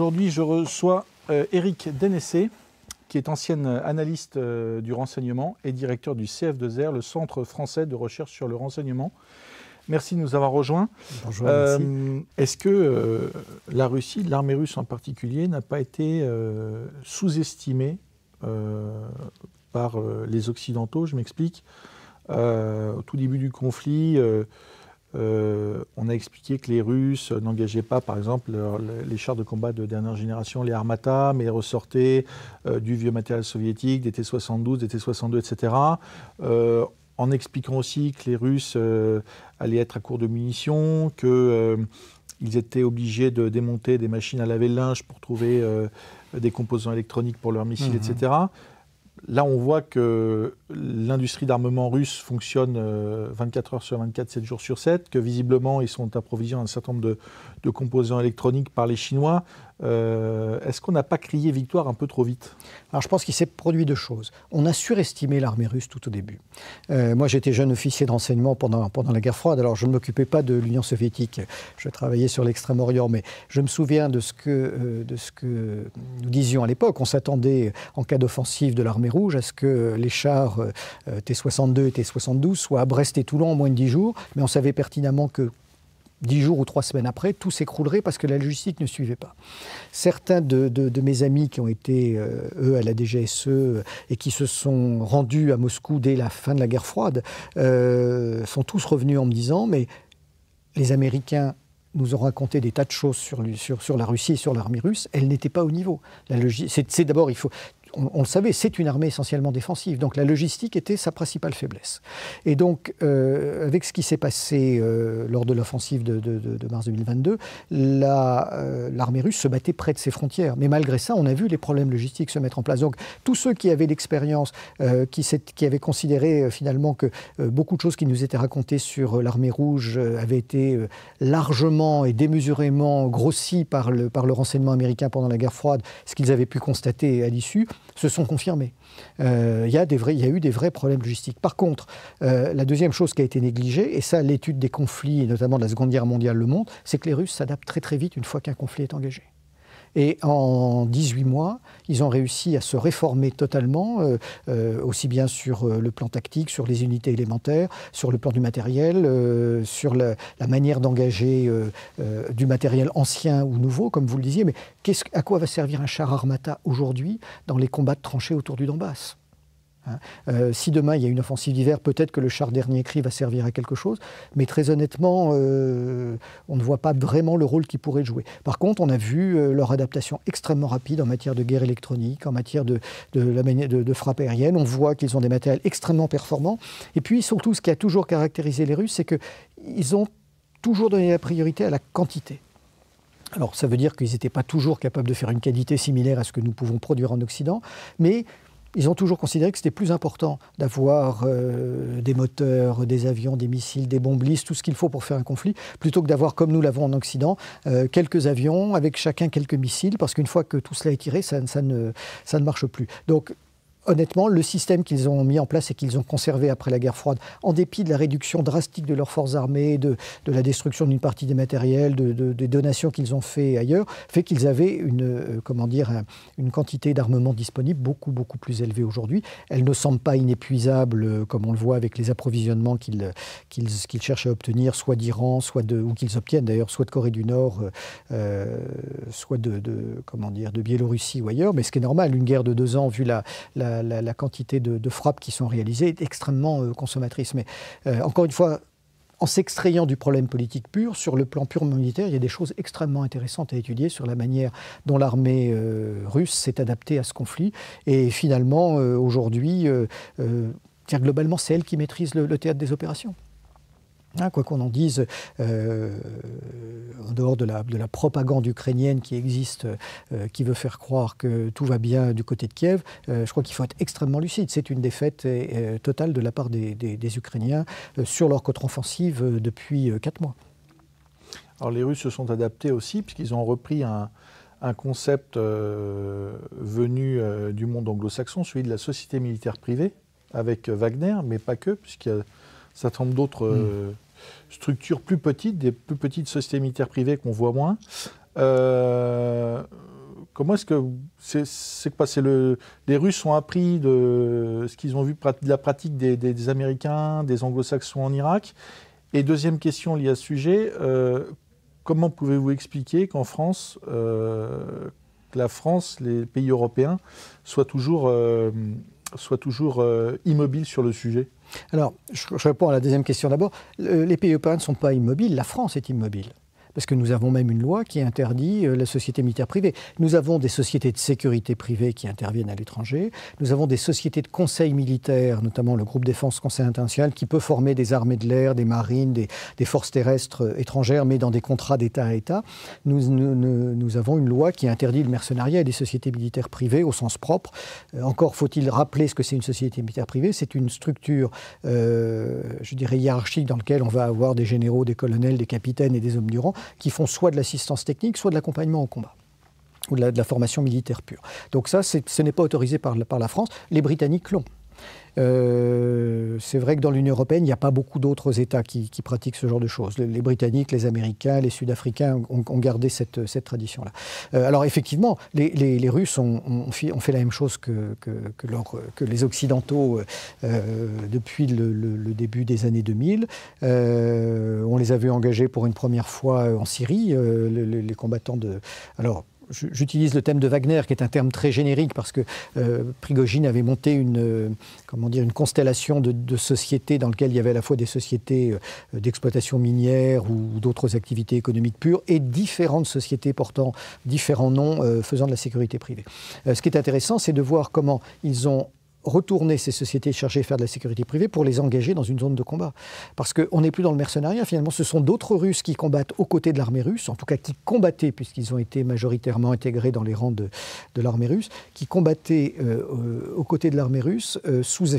Aujourd'hui, je reçois Éric Dénessé, qui est ancien analyste du renseignement et directeur du CF2R, le Centre français de recherche sur le renseignement. Merci de nous avoir rejoints. Bonjour, merci. Est-ce que la Russie, l'armée russe en particulier, n'a pas été sous-estimée par les Occidentaux? Je m'explique. Au tout début du conflit, on a expliqué que les Russes n'engageaient pas, par exemple, les chars de combat de dernière génération, les Armata, mais ressortaient du vieux matériel soviétique, des T-72, des T-62, etc. En expliquant aussi que les Russes allaient être à court de munitions, qu'ils étaient obligés de démonter des machines à laver le linge pour trouver des composants électroniques pour leurs missiles, etc. Là, on voit que l'industrie d'armement russe fonctionne 24 heures sur 24, 7 jours sur 7, que visiblement, ils sont approvisionnés un certain nombre de composants électroniques par les Chinois. Est-ce qu'on n'a pas crié victoire un peu trop vite? Alors, je pense qu'il s'est produit deux choses. On a surestimé l'armée russe tout au début. Moi, j'étais jeune officier de renseignement pendant la guerre froide. Alors, je ne m'occupais pas de l'Union soviétique. Je travaillais sur l'Extrême-Orient. Mais je me souviens de ce que nous disions à l'époque. On s'attendait, en cas d'offensive de l'armée rouge, à ce que les chars T-62 et T-72 soient à Brest et Toulon en moins de 10 jours. Mais on savait pertinemment que 10 jours ou 3 semaines après, tout s'écroulerait parce que la logistique ne suivait pas. Certains de mes amis qui ont été, eux, à la DGSE et qui se sont rendus à Moscou dès la fin de la guerre froide, sont tous revenus en me disant « mais les Américains nous ont raconté des tas de choses sur la Russie et sur l'armée russe, elle n'était pas au niveau. » C'est d'abord, on le savait, c'est une armée essentiellement défensive. Donc la logistique était sa principale faiblesse. Et donc, avec ce qui s'est passé lors de l'offensive de mars 2022, l'armée russe se battait près de ses frontières. Mais malgré ça, on a vu les problèmes logistiques se mettre en place. Donc tous ceux qui avaient l'expérience, qui avaient considéré finalement que beaucoup de choses qui nous étaient racontées sur l'armée rouge avaient été largement et démesurément grossies par le renseignement américain pendant la guerre froide, ce qu'ils avaient pu constater à l'issue, se sont confirmés. Il y a eu des vrais problèmes logistiques. Par contre, la deuxième chose qui a été négligée, et ça l'étude des conflits, et notamment de la Seconde Guerre mondiale, le montre, c'est que les Russes s'adaptent très très vite une fois qu'un conflit est engagé. Et en 18 mois, ils ont réussi à se réformer totalement, aussi bien sur le plan tactique, sur les unités élémentaires, sur le plan du matériel, sur la manière d'engager du matériel ancien ou nouveau, comme vous le disiez. Mais à quoi va servir un char Armata aujourd'hui dans les combats de tranchées autour du Donbass ? Si demain il y a une offensive d'hiver, peut-être que le char dernier cri va servir à quelque chose, mais très honnêtement, on ne voit pas vraiment le rôle qu'ils pourraient jouer. Par contre, on a vu leur adaptation extrêmement rapide en matière de guerre électronique, en matière de frappe aérienne. On voit qu'ils ont des matériels extrêmement performants. Et puis surtout, ce qui a toujours caractérisé les Russes, c'est qu'ils ont toujours donné la priorité à la quantité. Alors ça veut dire qu'ils n'étaient pas toujours capables de faire une qualité similaire à ce que nous pouvons produire en Occident, mais ils ont toujours considéré que c'était plus important d'avoir des moteurs, des avions, des missiles, des bombes lisses, tout ce qu'il faut pour faire un conflit, plutôt que d'avoir, comme nous l'avons en Occident, quelques avions avec chacun quelques missiles, parce qu'une fois que tout cela est tiré, ça ne marche plus. Donc, honnêtement, le système qu'ils ont mis en place et qu'ils ont conservé après la guerre froide, en dépit de la réduction drastique de leurs forces armées, de la destruction d'une partie des matériels, des donations qu'ils ont fait ailleurs, fait qu'ils avaient une quantité d'armement disponible beaucoup plus élevée aujourd'hui. Elle ne semble pas inépuisable, comme on le voit avec les approvisionnements qu'ils cherchent à obtenir, soit d'Iran, ou qu'ils obtiennent d'ailleurs, soit de Corée du Nord, soit de Biélorussie ou ailleurs. Mais ce qui est normal, une guerre de 2 ans, vu la quantité de frappes qui sont réalisées est extrêmement consommatrice. Mais encore une fois, en s'extrayant du problème politique pur, sur le plan purement militaire, il y a des choses extrêmement intéressantes à étudier sur la manière dont l'armée russe s'est adaptée à ce conflit. Et finalement, aujourd'hui, globalement, c'est elle qui maîtrise le théâtre des opérations. Quoi qu'on en dise, en dehors de la propagande ukrainienne qui existe, qui veut faire croire que tout va bien du côté de Kiev, je crois qu'il faut être extrêmement lucide. C'est une défaite totale de la part des Ukrainiens sur leur contre-offensive depuis 4 mois. Alors les Russes se sont adaptés aussi, puisqu'ils ont repris un concept venu du monde anglo-saxon, celui de la société militaire privée, avec Wagner, mais pas que, puisqu'il y a un certain nombre d'autres structures plus petites, des plus petites sociétés militaires privées qu'on voit moins. comment est-ce que c'est quoi? Les Russes ont appris de ce qu'ils ont vu de la pratique des Américains, des Anglo-Saxons en Irak. Et deuxième question liée à ce sujet, comment pouvez-vous expliquer qu'en France, que la France, les pays européens, soient toujours immobiles sur le sujet? Alors, je réponds à la deuxième question d'abord. Les pays européens ne sont pas immobiles, la France est immobile. Parce que nous avons même une loi qui interdit la société militaire privée. Nous avons des sociétés de sécurité privée qui interviennent à l'étranger. Nous avons des sociétés de conseil militaire, notamment le groupe Défense Conseil International, qui peut former des armées de l'air, des marines, des forces terrestres étrangères, mais dans des contrats d'État à État. Nous avons une loi qui interdit le mercenariat et des sociétés militaires privées au sens propre. Encore faut-il rappeler ce que c'est une société militaire privée. C'est une structure, je dirais, hiérarchique dans laquelle on va avoir des généraux, des colonels, des capitaines et des hommes du rang, qui font soit de l'assistance technique, soit de l'accompagnement au combat, ou de la formation militaire pure. Donc ça, ce n'est pas autorisé par la France. Les Britanniques l'ont. C'est vrai que dans l'Union européenne, il n'y a pas beaucoup d'autres États qui pratiquent ce genre de choses. Les Britanniques, les Américains, les Sud-Africains ont gardé cette tradition-là. Alors effectivement, les Russes ont fait la même chose que les Occidentaux depuis le début des années 2000. On les a vus engagés pour une première fois en Syrie, les combattants de... Alors, j'utilise le thème de Wagner, qui est un terme très générique, parce que Prigojine avait monté une constellation de sociétés dans lesquelles il y avait à la fois des sociétés d'exploitation minière ou d'autres activités économiques pures, et différentes sociétés portant différents noms faisant de la sécurité privée. Ce qui est intéressant, c'est de voir comment ils ont retourner ces sociétés chargées de faire de la sécurité privée pour les engager dans une zone de combat. Parce qu'on n'est plus dans le mercenariat, finalement, ce sont d'autres Russes qui combattent aux côtés de l'armée russe, en tout cas qui combattaient, puisqu'ils ont été majoritairement intégrés dans les rangs de l'armée russe, qui combattaient aux côtés de l'armée russe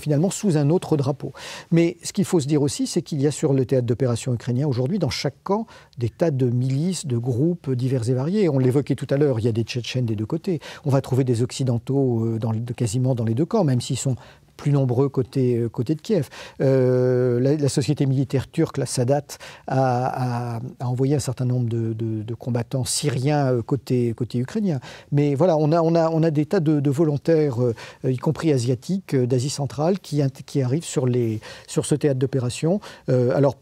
finalement sous un autre drapeau. Mais ce qu'il faut se dire aussi, c'est qu'il y a sur le théâtre d'opération ukrainien aujourd'hui, dans chaque camp, des tas de milices, de groupes divers et variés. On l'évoquait tout à l'heure, il y a des Tchétchènes des deux côtés. On va trouver des Occidentaux quasiment dans les deux camps, même s'ils sont plus nombreux côté de Kiev. La société militaire turque, la Sadat, a envoyé un certain nombre de combattants syriens côté ukrainien. Mais voilà, on a des tas de volontaires, y compris asiatiques, d'Asie centrale, qui arrivent sur ce théâtre d'opération. Alors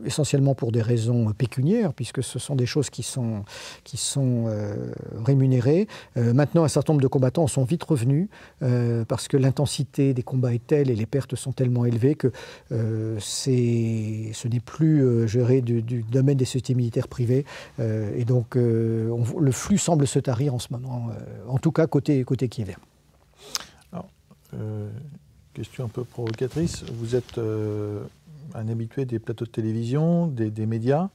essentiellement pour des raisons pécuniaires, puisque ce sont des choses qui sont rémunérées. Maintenant, un certain nombre de combattants sont vite revenus, parce que l'intensité des combats est telle et les pertes sont tellement élevées que ce n'est plus géré du domaine des sociétés militaires privées. Et donc, le flux semble se tarir en ce moment, en tout cas côté kievien. Alors, question un peu provocatrice. Vous êtes un habitué des plateaux de télévision, des médias.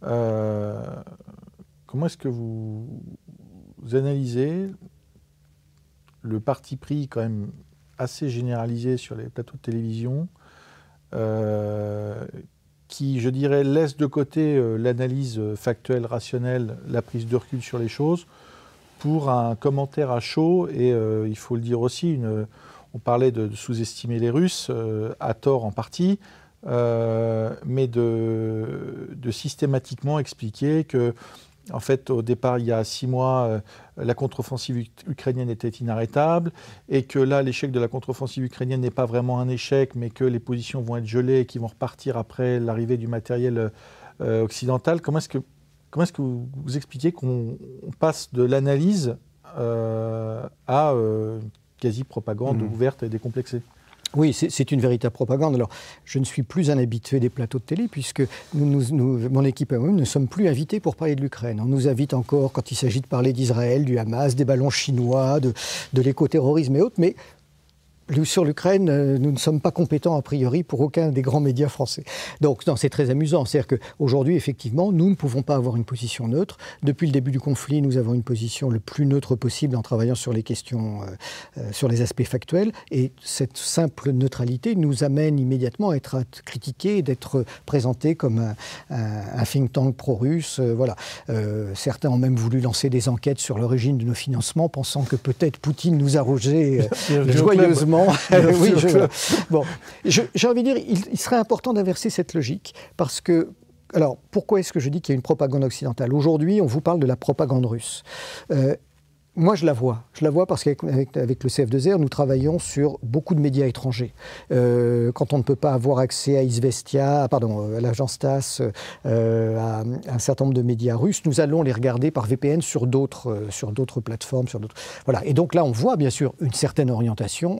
Comment est-ce que vous analysez le parti pris quand même assez généralisé sur les plateaux de télévision, qui, je dirais, laisse de côté l'analyse factuelle, rationnelle, la prise de recul sur les choses, pour un commentaire à chaud, et il faut le dire aussi, on parlait de sous-estimer les Russes, à tort en partie, mais de systématiquement expliquer que, en fait, au départ, il y a 6 mois, la contre-offensive ukrainienne était inarrêtable, et que là, l'échec de la contre-offensive ukrainienne n'est pas vraiment un échec, mais que les positions vont être gelées et qu'ils vont repartir après l'arrivée du matériel occidental. Comment est-ce que vous expliquez qu'on passe de l'analyse à une quasi-propagande ouverte et décomplexée ? Oui, c'est une véritable propagande. Alors, je ne suis plus un habitué des plateaux de télé, puisque mon équipe et moi-même ne sommes plus invités pour parler de l'Ukraine. On nous invite encore quand il s'agit de parler d'Israël, du Hamas, des ballons chinois, de l'écoterrorisme et autres, mais sur l'Ukraine, nous ne sommes pas compétents a priori pour aucun des grands médias français. Donc c'est très amusant. C'est-à-dire qu'aujourd'hui, effectivement, nous ne pouvons pas avoir une position neutre. Depuis le début du conflit, nous avons une position le plus neutre possible en travaillant sur les questions, sur les aspects factuels. Et cette simple neutralité nous amène immédiatement à être critiqués, d'être présentés comme un think tank pro-russe. Voilà. Certains ont même voulu lancer des enquêtes sur l'origine de nos financements, pensant que peut-être Poutine nous arrogeait joyeusement. Oui, j'ai envie de dire, il serait important d'inverser cette logique, parce que Alors, pourquoi est-ce que je dis qu'il y a une propagande occidentale? Aujourd'hui, on vous parle de la propagande russe. Moi, je la vois. Je la vois parce qu'avec le CF2R, nous travaillons sur beaucoup de médias étrangers. Quand on ne peut pas avoir accès à Izvestia, à l'agence TASS, à un certain nombre de médias russes, nous allons les regarder par VPN sur d'autres plateformes. Voilà. Et donc là, on voit bien sûr une certaine orientation,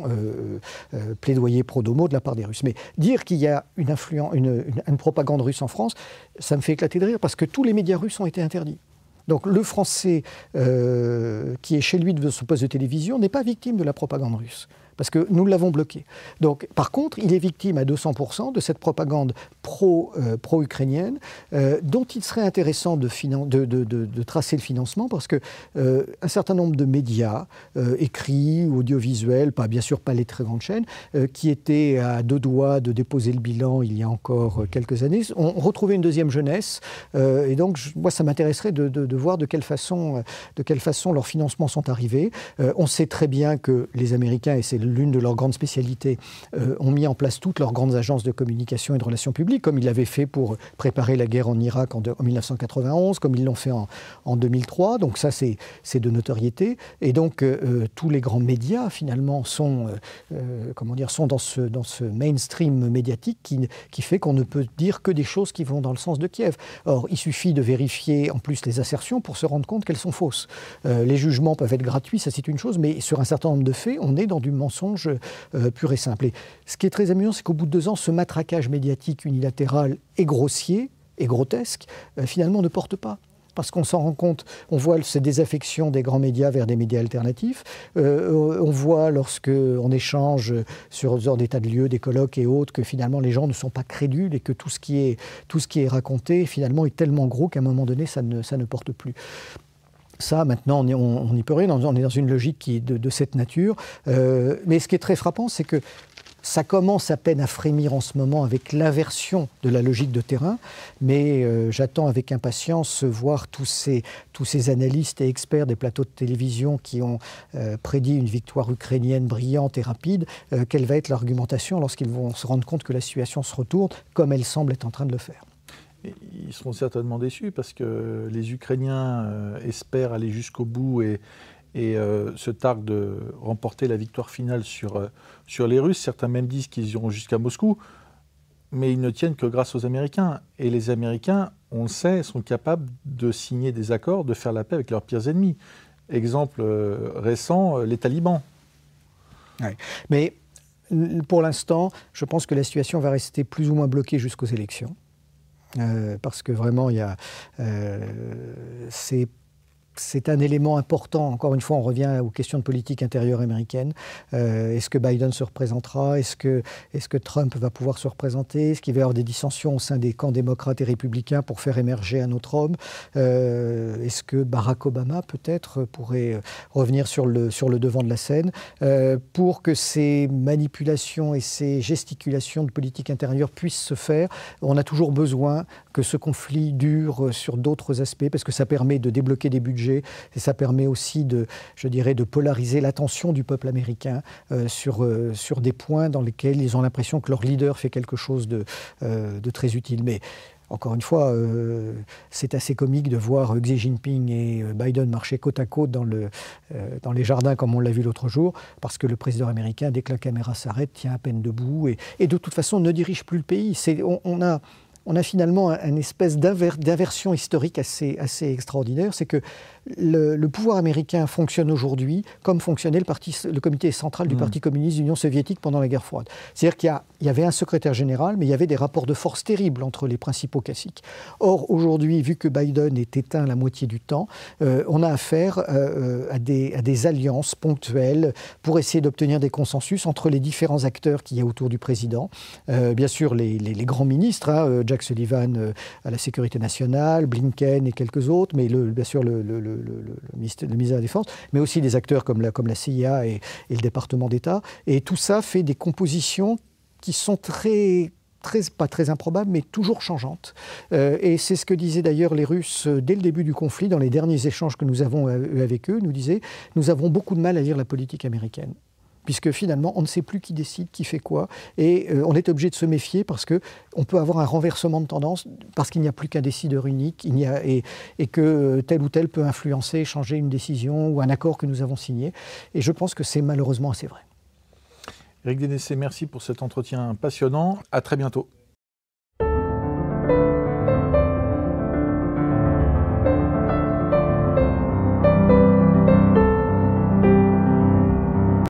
plaidoyer pro-domo de la part des Russes. Mais dire qu'il y a une propagande russe en France, ça me fait éclater de rire parce que tous les médias russes ont été interdits. Donc le Français qui est chez lui de son poste de télévision n'est pas victime de la propagande russe, parce que nous l'avons bloqué. Donc, par contre, il est victime à 200% de cette propagande pro-ukrainienne, dont il serait intéressant de tracer le financement, parce que un certain nombre de médias, écrits, audiovisuels, bien sûr pas les très grandes chaînes, qui étaient à deux doigts de déposer le bilan il y a encore quelques années, ont retrouvé une deuxième jeunesse. Et donc, moi, ça m'intéresserait de voir de quelle façon leurs financements sont arrivés. On sait très bien que les Américains, et c'est l'une de leurs grandes spécialités, ont mis en place toutes leurs grandes agences de communication et de relations publiques, comme ils l'avaient fait pour préparer la guerre en Irak en 1991, comme ils l'ont fait en 2003. Donc ça, c'est de notoriété. Et donc, tous les grands médias, finalement, sont dans ce mainstream médiatique qui fait qu'on ne peut dire que des choses qui vont dans le sens de Kiev. Or, il suffit de vérifier en plus les assertions pour se rendre compte qu'elles sont fausses. Les jugements peuvent être gratuits, ça c'est une chose, mais sur un certain nombre de faits, on est dans du mensonge pur et simple. Et ce qui est très amusant, c'est qu'au bout de 2 ans, ce matraquage médiatique unilatéral et grossier et grotesque, finalement, ne porte pas. Parce qu'on s'en rend compte, on voit cette désaffection des grands médias vers des médias alternatifs. On voit lorsqu'on échange sur des tas de lieux, des colloques et autres, que finalement les gens ne sont pas crédules et que tout ce qui est raconté finalement est tellement gros qu'à un moment donné, ça ne porte plus. Ça, maintenant, on n'y peut rien, on est dans une logique qui est de cette nature. Mais ce qui est très frappant, c'est que ça commence à peine à frémir en ce moment avec l'inversion de la logique de terrain, mais j'attends avec impatience voir tous ces analystes et experts des plateaux de télévision qui ont prédit une victoire ukrainienne brillante et rapide. Quelle va être l'argumentation lorsqu'ils vont se rendre compte que la situation se retourne, comme elle semble être en train de le faire? Ils seront certainement déçus parce que les Ukrainiens espèrent aller jusqu'au bout et se targuent de remporter la victoire finale sur les Russes. Certains même disent qu'ils iront jusqu'à Moscou, mais ils ne tiennent que grâce aux Américains. Et les Américains, on le sait, sont capables de signer des accords, de faire la paix avec leurs pires ennemis. Exemple récent, les talibans. Ouais. Mais pour l'instant, je pense que la situation va rester plus ou moins bloquée jusqu'aux élections. Parce que vraiment, c'est un élément important. Encore une fois, on revient aux questions de politique intérieure américaine. Est-ce que Biden se représentera? Est-ce que Trump va pouvoir se représenter? Est-ce qu'il va y avoir des dissensions au sein des camps démocrates et républicains pour faire émerger un autre homme? Est-ce que Barack Obama, peut-être, pourrait revenir sur le devant de la scène pour que ces manipulations et ces gesticulations de politique intérieure puissent se faire? On a toujours besoin que ce conflit dure sur d'autres aspects, parce que ça permet de débloquer des budgets. Et ça permet aussi de polariser l'attention du peuple américain sur des points dans lesquels ils ont l'impression que leur leader fait quelque chose de très utile. Mais encore une fois, c'est assez comique de voir Xi Jinping et Biden marcher côte à côte dans les jardins, comme on l'a vu l'autre jour, parce que le président américain, dès que la caméra s'arrête, tient à peine debout et de toute façon ne dirige plus le pays. On a finalement une espèce d'inversion historique assez extraordinaire. C'est que le pouvoir américain fonctionne aujourd'hui comme fonctionnait le comité central du Parti communiste de l'Union soviétique pendant la guerre froide. C'est-à-dire qu'il y avait un secrétaire général, mais il y avait des rapports de force terribles entre les principaux classiques. Or, aujourd'hui, vu que Biden est éteint la moitié du temps, on a affaire à des alliances ponctuelles pour essayer d'obtenir des consensus entre les différents acteurs qu'il y a autour du président. Bien sûr, les grands ministres, Jack Sullivan à la Sécurité nationale, Blinken et quelques autres, mais bien sûr le ministère de la Défense, mais aussi des acteurs comme la CIA et le département d'État. Et tout ça fait des compositions qui sont pas très improbables, mais toujours changeantes. Et c'est ce que disaient d'ailleurs les Russes dès le début du conflit, dans les derniers échanges que nous avons eus avec eux, nous disaient « Nous avons beaucoup de mal à lire la politique américaine ». puisque finalement, on ne sait plus qui décide, qui fait quoi, et on est obligé de se méfier parce qu'on peut avoir un renversement de tendance, parce qu'il n'y a plus qu'un décideur unique, et que tel ou tel peut influencer, changer une décision ou un accord que nous avons signé. Et je pense que c'est malheureusement assez vrai. Éric Dénessé, merci pour cet entretien passionnant. À très bientôt.